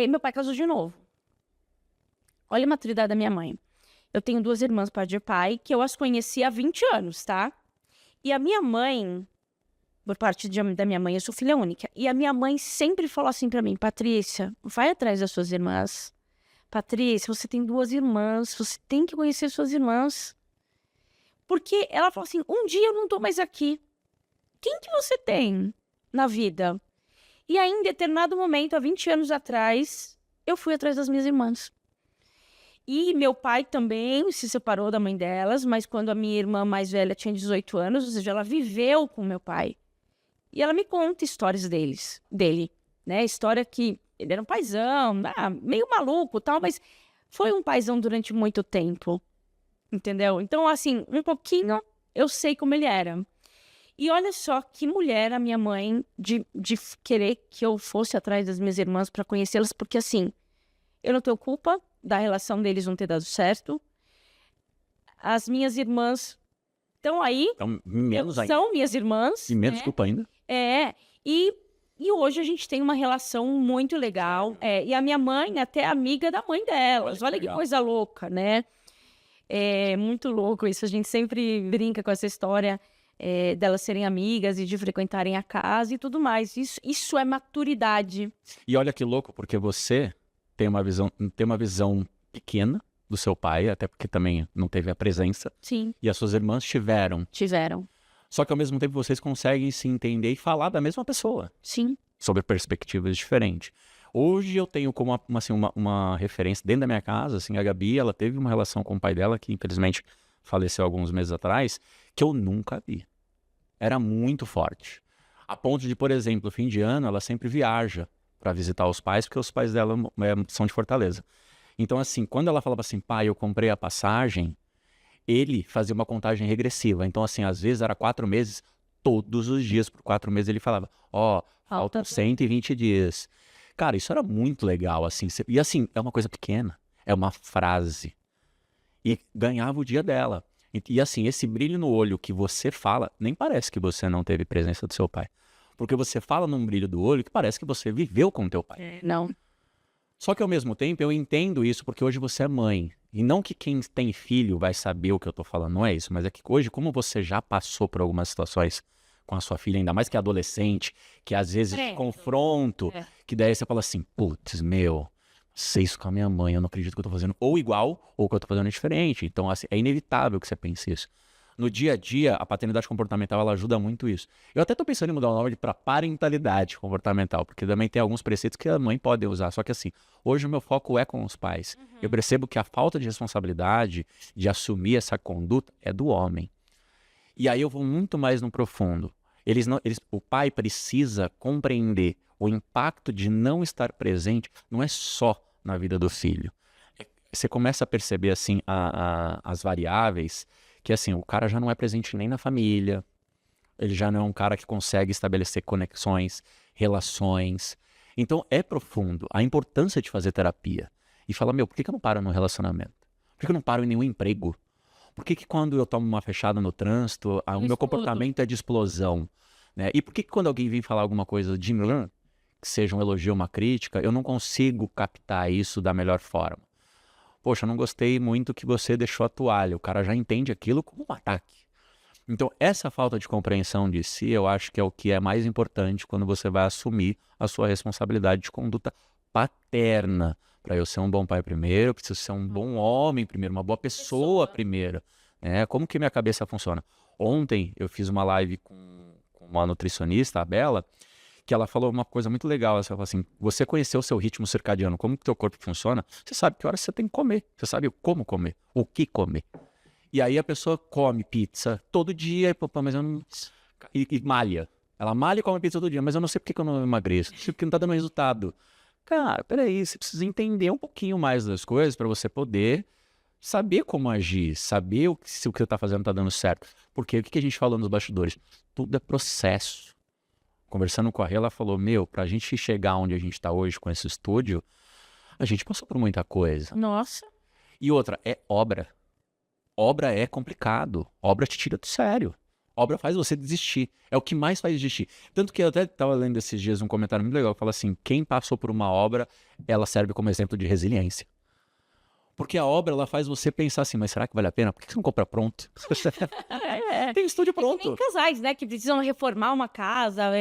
Meu pai casou de novo. Olha a maturidade da minha mãe. Eu tenho 2 irmãs pai de pai, que eu as conheci há 20 anos, tá? E a minha mãe, por parte da minha mãe, eu sou filha única. E a minha mãe sempre falou assim pra mim, Patrícia, vai atrás das suas irmãs. Patrícia, você tem 2 irmãs, você tem que conhecer suas irmãs. Porque ela falou assim, um dia eu não tô mais aqui. Quem que você tem na vida? E aí, em determinado momento, há 20 anos atrás, eu fui atrás das minhas irmãs. E meu pai também se separou da mãe delas, mas quando a minha irmã mais velha tinha 18 anos, ou seja, ela viveu com meu pai. E ela me conta histórias dele, né? História que ele era um paizão, meio maluco e tal, mas foi um paizão durante muito tempo, entendeu? Então, assim, um pouquinho eu sei como ele era. E olha só que mulher a minha mãe de querer que eu fosse atrás das minhas irmãs para conhecê-las, porque assim, eu não tenho culpa da relação deles não ter dado certo. As minhas irmãs estão aí, Então, menos ainda. são minhas irmãs. E menos né? culpa ainda. E hoje a gente tem uma relação muito legal. E a minha mãe até é amiga da mãe delas. Olha que legal. coisa louca, né? É muito louco isso. A gente sempre brinca com essa história delas serem amigas e de frequentarem a casa e tudo mais. Isso é maturidade. E olha que louco, porque você tem uma visão pequena do seu pai, até porque também não teve a presença, Sim, e as suas irmãs tiveram. tiveram. Só que ao mesmo tempo vocês conseguem se entender e falar da mesma pessoa, Sim. sobre perspectivas diferentes. Hoje eu tenho como uma referência dentro da minha casa, assim, a Gabi, ela teve uma relação com o pai dela, que infelizmente faleceu alguns meses atrás, que eu nunca vi. Era muito forte. A ponto de, por exemplo, fim de ano, ela sempre viaja para visitar os pais, porque os pais dela são de Fortaleza. Então, assim, quando ela falava assim, pai, eu comprei a passagem, ele fazia uma contagem regressiva. Então, assim, às vezes era 4 meses, todos os dias, por 4 meses ele falava, faltam 120 dias. Cara, isso era muito legal, assim. E assim, é uma coisa pequena, é uma frase. E ganhava o dia dela. E assim, esse brilho no olho que você fala, nem parece que você não teve presença do seu pai. Porque você fala num brilho do olho que parece que você viveu com o teu pai. Não. Só que ao mesmo tempo eu entendo isso porque hoje você é mãe. E não que quem tem filho vai saber o que eu tô falando, não é isso. Mas é que hoje, como você já passou por algumas situações com a sua filha, ainda mais que é adolescente, que às vezes de confronto, que daí você fala assim, putz, meu, sei isso com a minha mãe, eu não acredito que eu tô fazendo ou igual ou que eu tô fazendo diferente. Então, assim, é inevitável que você pense isso. No dia a dia, a paternidade comportamental, ela ajuda muito isso. Eu até tô pensando em mudar o nome para parentalidade comportamental, porque também tem alguns preceitos que a mãe pode usar. Só que assim, hoje o meu foco é com os pais. Eu percebo que a falta de responsabilidade de assumir essa conduta é do homem. E aí eu vou muito mais no profundo. O pai precisa compreender o impacto de não estar presente, não é só na vida do filho. Você começa a perceber assim as variáveis, que assim, o cara já não é presente nem na família, ele já não é um cara que consegue estabelecer conexões, relações. Então é profundo a importância de fazer terapia. E falar, meu, por que eu não paro no relacionamento? Por que eu não paro em nenhum emprego? Por que quando eu tomo uma fechada no trânsito, o meu comportamento é de explosão? Né? E por que quando alguém vem falar alguma coisa de mim, que seja um elogio ou uma crítica, eu não consigo captar isso da melhor forma? Poxa, eu não gostei muito que você deixou a toalha. O cara já entende aquilo como um ataque. Então, essa falta de compreensão de si, eu acho que é o que é mais importante quando você vai assumir a sua responsabilidade de conduta paterna. Para eu ser um bom pai primeiro, eu preciso ser um bom homem primeiro, uma boa pessoa primeiro. Né? Como que minha cabeça funciona? Ontem eu fiz uma live com uma nutricionista, a Bela, que ela falou uma coisa muito legal. Ela falou assim, você conheceu o seu ritmo circadiano, como que o teu corpo funciona, você sabe que hora você tem que comer, você sabe como comer, o que comer. E aí a pessoa come pizza todo dia, mas eu não... E malha. Ela malha e come pizza todo dia, mas eu não sei por que eu não emagreço, não sei porque não tá dando resultado. Cara, peraí, você precisa entender um pouquinho mais das coisas para você poder saber como agir, saber se o que você tá fazendo tá dando certo. Porque o que a gente falou nos bastidores? Tudo é processo. Conversando com a Rê, ela falou, meu, pra gente chegar onde a gente tá hoje com esse estúdio, a gente passou por muita coisa. Nossa. E outra, é obra. Obra é complicado. Obra te tira do sério. Obra faz você desistir. É o que mais faz desistir. Tanto que eu até estava lendo esses dias um comentário muito legal que fala assim, quem passou por uma obra, ela serve como exemplo de resiliência. Porque a obra, ela faz você pensar assim, mas será que vale a pena? Por que você não compra pronto? Tem estúdio pronto. Tem casais, né, que precisam reformar uma casa,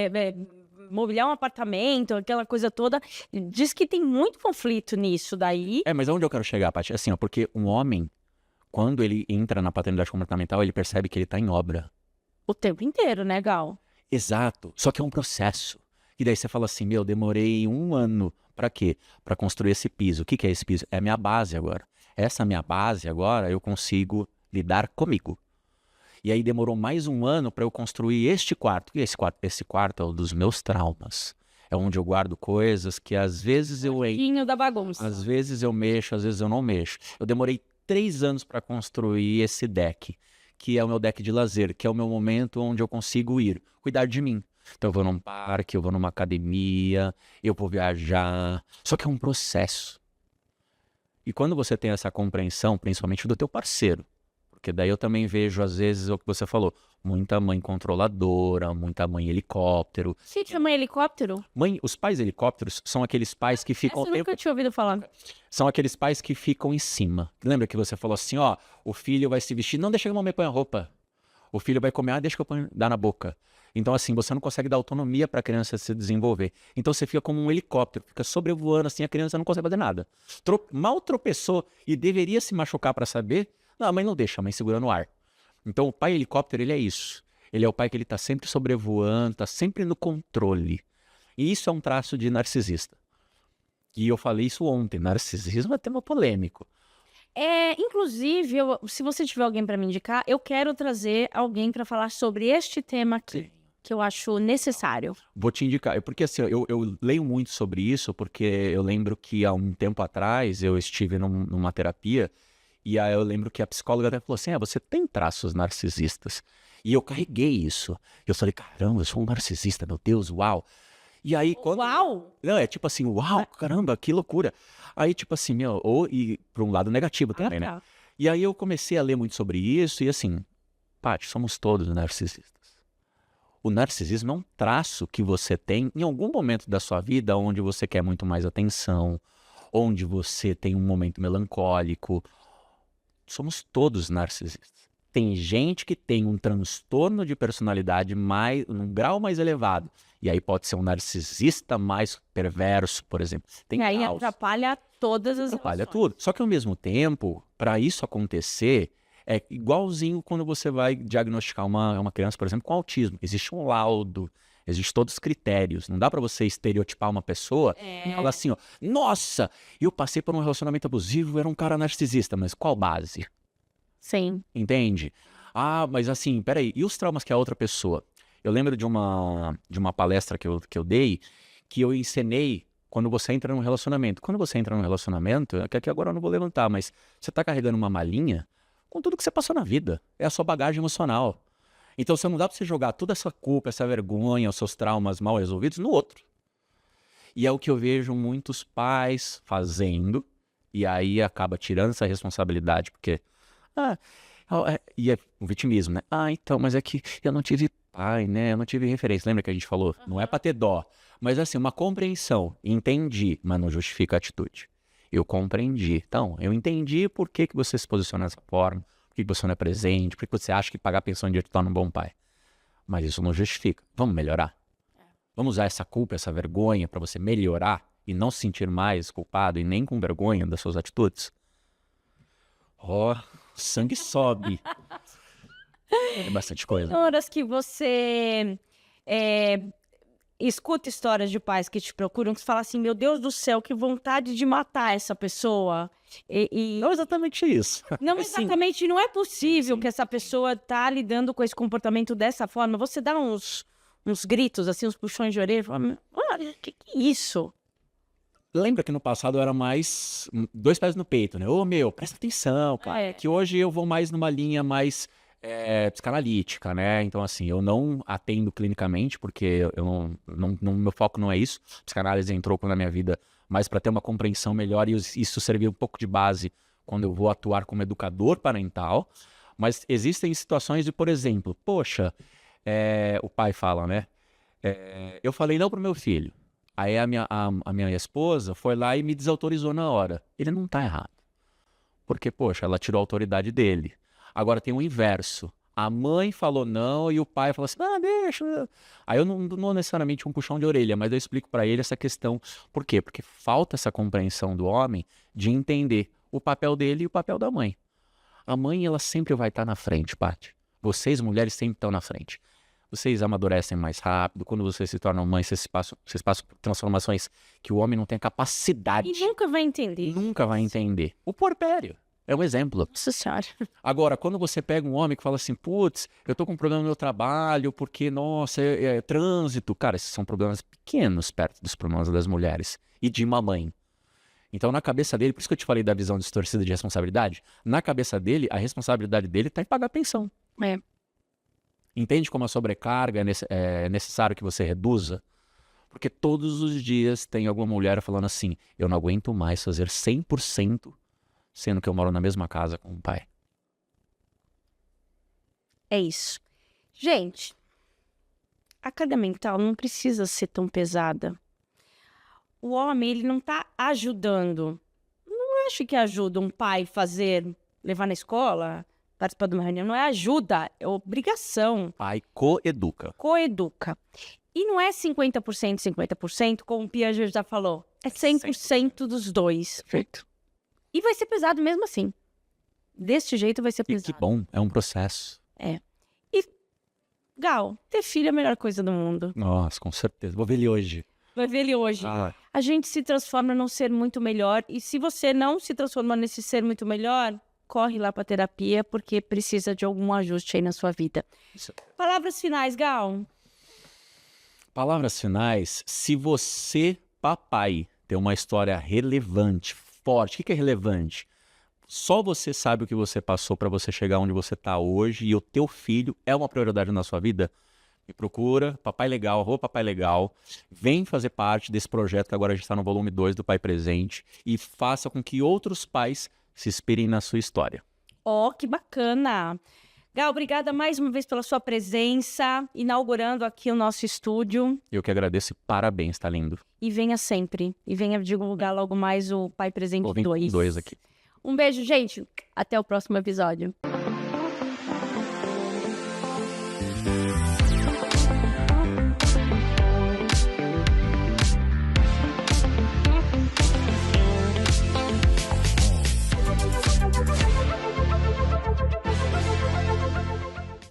mobiliar um apartamento, aquela coisa toda. Diz que tem muito conflito nisso daí. Mas aonde eu quero chegar, Paty? Assim, ó, porque um homem, quando ele entra na paternidade comportamental, ele percebe que ele tá em obra. O tempo inteiro, né, Gal? Exato. Só que é um processo. E daí você fala assim, meu, demorei 1 ano. Pra quê? Pra construir esse piso. O que é esse piso? É a minha base agora. Essa minha base agora, eu consigo lidar comigo. E aí demorou mais um ano para eu construir este quarto. E esse quarto? Esse quarto é o dos meus traumas. É onde eu guardo coisas que às vezes eu Pouquinho da bagunça. às vezes eu mexo, às vezes eu não mexo. Eu demorei 3 anos para construir esse deck, que é o meu deck de lazer, que é o meu momento onde eu consigo ir, cuidar de mim. Então eu vou num parque, eu vou numa academia, eu vou viajar. Só que é um processo. E quando você tem essa compreensão, principalmente do teu parceiro, porque daí eu também vejo, às vezes, o que você falou, muita mãe controladora, muita mãe helicóptero. Se chama helicóptero? Os pais helicópteros são aqueles pais que ficam Essa o eu tempo... nunca tinha ouvido falar. São aqueles pais que ficam em cima. Lembra que você falou assim, ó, o filho vai se vestir, não deixa que a mamãe põe a roupa. O filho vai comer, deixa que eu ponho, dá na boca. Então, assim, você não consegue dar autonomia para a criança se desenvolver. Então, você fica como um helicóptero, fica sobrevoando, assim, a criança não consegue fazer nada. Mal tropeçou e deveria se machucar para saber, não, a mãe não deixa, a mãe segura no ar. Então, o pai helicóptero, ele é isso. Ele é o pai que ele tá sempre sobrevoando, tá sempre no controle. E isso é um traço de narcisista. E eu falei isso ontem, narcisismo é tema polêmico. Inclusive, se você tiver alguém para me indicar, eu quero trazer alguém para falar sobre este tema aqui, que eu acho necessário. Vou te indicar, porque assim, eu leio muito sobre isso, porque eu lembro que há um tempo atrás eu estive numa terapia, e aí eu lembro que a psicóloga até falou assim, você tem traços narcisistas. E eu carreguei isso. Eu falei, caramba, eu sou um narcisista, meu Deus, uau. E aí, quando... Uau! Não, é tipo assim, uau, caramba, que loucura. Aí, tipo assim, e para um lado negativo também, né? E aí eu comecei a ler muito sobre isso e assim, Paty, somos todos narcisistas. O narcisismo é um traço que você tem em algum momento da sua vida onde você quer muito mais atenção, onde você tem um momento melancólico. Somos todos narcisistas. Tem gente que tem um transtorno de personalidade num grau mais elevado. E aí pode ser um narcisista mais perverso, por exemplo. E aí atrapalha todas as Atrapalha relações. tudo. Só que ao mesmo tempo, para isso acontecer, é igualzinho quando você vai diagnosticar uma criança, por exemplo, com autismo. Existe um laudo, existem todos os critérios. Não dá para você estereotipar uma pessoa e falar assim, ó, nossa, eu passei por um relacionamento abusivo, era um cara narcisista, mas qual base? Sim. Entende? Ah, mas assim, peraí, e os traumas que a outra pessoa? Eu lembro de uma palestra que eu dei, que eu ensinei quando você entra num relacionamento. Quando você entra num relacionamento, é que aqui agora eu não vou levantar, mas você tá carregando uma malinha com tudo que você passou na vida. É a sua bagagem emocional. Então você não dá pra você jogar toda essa culpa, essa vergonha, os seus traumas mal resolvidos no outro. E é o que eu vejo muitos pais fazendo, e aí acaba tirando essa responsabilidade, porque... e é o vitimismo, né? Então, mas é que eu não tive pai, né? Eu não tive referência. Lembra que a gente falou? Não é pra ter dó. Mas assim, uma compreensão. Entendi, mas não justifica a atitude. Eu compreendi. Então, eu entendi por que você se posiciona dessa forma, por que você não é presente, por que você acha que pagar pensão em dia te torna um bom pai. Mas isso não justifica. Vamos melhorar? Vamos usar essa culpa, essa vergonha para você melhorar e não se sentir mais culpado e nem com vergonha das suas atitudes? Sangue sobe. É bastante coisa. Tem horas que você escuta histórias de pais que te procuram, que você fala assim, meu Deus do céu, que vontade de matar essa pessoa. Não exatamente isso. Não exatamente, não é possível que essa pessoa tá lidando com esse comportamento dessa forma. Você dá uns gritos, assim, uns puxões de orelha, fala, olha, que é isso? Lembra que no passado eu era mais 2 pés no peito, né? Presta atenção, cara. Que hoje eu vou mais numa linha mais psicanalítica, né? Então, assim, eu não atendo clinicamente, porque meu foco não é isso. A psicanálise entrou na minha vida mais para ter uma compreensão melhor e isso serviu um pouco de base quando eu vou atuar como educador parental. Mas existem situações de, por exemplo, poxa, o pai fala, né? Eu falei não pro meu filho. Aí a minha esposa foi lá e me desautorizou na hora. Ele não tá errado. Porque, poxa, ela tirou a autoridade dele. Agora tem o inverso. A mãe falou não e o pai falou assim, deixa. Aí eu não necessariamente um puxão de orelha, mas eu explico pra ele essa questão. Por quê? Porque falta essa compreensão do homem de entender o papel dele e o papel da mãe. A mãe, ela sempre vai estar na frente, Paty. Vocês, mulheres, sempre estão na frente. Vocês amadurecem mais rápido. Quando vocês se tornam mães, vocês passam por transformações que o homem não tem capacidade. E nunca vai entender. Nunca vai entender. O puerpério. É um exemplo. Nossa senhora. Agora, quando você pega um homem que fala assim, putz, eu tô com um problema no meu trabalho, porque, nossa, é trânsito. Cara, esses são problemas pequenos perto dos problemas das mulheres e de uma mãe. Então, na cabeça dele, por isso que eu te falei da visão distorcida de responsabilidade, na cabeça dele, a responsabilidade dele tá em pagar pensão. É. Entende como a sobrecarga é necessário que você reduza? Porque todos os dias tem alguma mulher falando assim, eu não aguento mais fazer 100%, sendo que eu moro na mesma casa com o pai. É isso. Gente, a carga mental não precisa ser tão pesada. O homem, ele não tá ajudando. Não acho que ajuda um pai levar na escola, participar de uma reunião. Não é ajuda, é obrigação. Pai coeduca. Coeduca. E não é 50%, 50%, como o Piaget já falou. É 100% dos dois. Perfeito. E vai ser pesado mesmo assim. Deste jeito vai ser E pesado. que bom, é um processo. E, Gal, ter filho é a melhor coisa do mundo. Nossa, com certeza. Vou ver ele hoje. Vai ver ele hoje. A gente se transforma num ser muito melhor. E se você não se transforma nesse ser muito melhor, corre lá pra terapia, porque precisa de algum ajuste aí na sua vida. Isso. Palavras finais, Gal. Palavras finais, se você, papai, tem uma história relevante, forte, o que é relevante? Só você sabe o que você passou para você chegar onde você está hoje e o teu filho é uma prioridade na sua vida, me procura, Papai Legal, @Papai Legal, vem fazer parte desse projeto que agora a gente está no volume 2 do Pai Presente e faça com que outros pais se inspirem na sua história. Ó, que bacana. Gal, obrigada mais uma vez pela sua presença, inaugurando aqui o nosso estúdio. Eu que agradeço e parabéns, tá lindo. E venha sempre. E venha divulgar logo mais o Pai Presente Vou vir com 2. 2 aqui. Um beijo, gente. Até o próximo episódio.